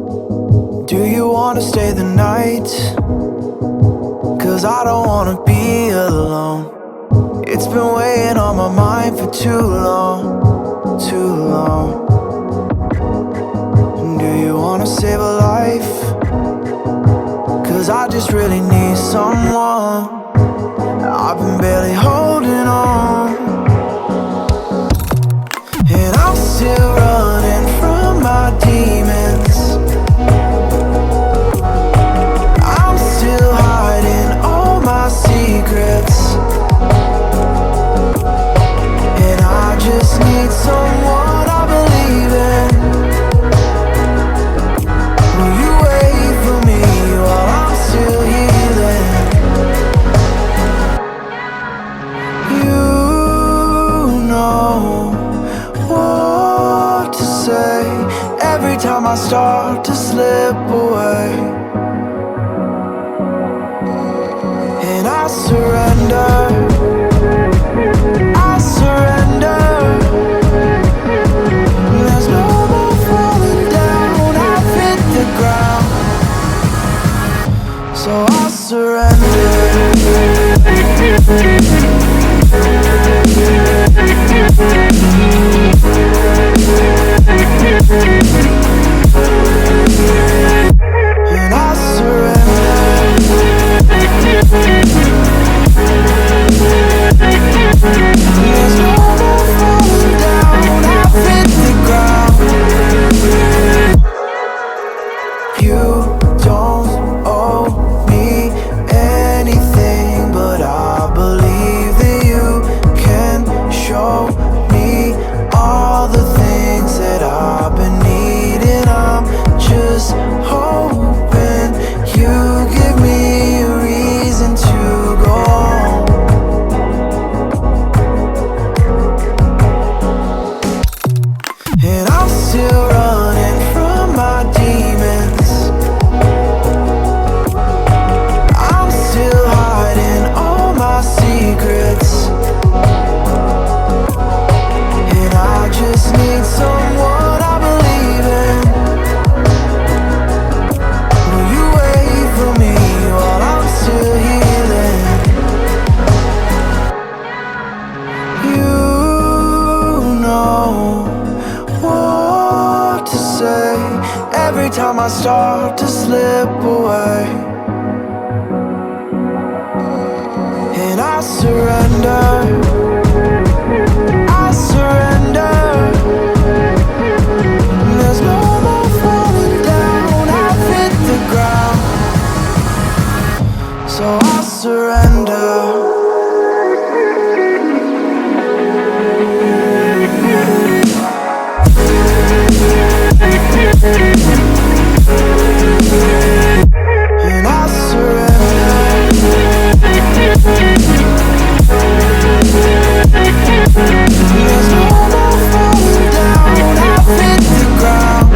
Do you wanna stay the night? 'Cause I don't wanna be alone. It's been weighing on my mind for too long, too long. Do you wanna save a life? 'Cause I just really need someone. I've been barely holding on, and I'm still running from my demons. I'm still hiding all my secrets, and I just need someone I believe in. Will you wait for me while I'm still healing? You know what to say every time I start to slip away, and I surrender, I surrender. There's no more falling down, I've hit the ground, so I surrender. And I surrender. There's no more falling down, I've hit the ground. You don't owe me anything, but I believe that you can show me all the things that I've been needing. I'm just hoping you give me a reason to go on. And I'm still running from my demons. I'm still hiding all my secrets, and I just need someone I believe in. Will you wait for me while I'm still healing? You know what to say every time I start to slip away, and I surrender, I surrender. There's no more falling down, I've hit the ground, so I surrender. And I surrender. There's no more falling down, I've hit the ground.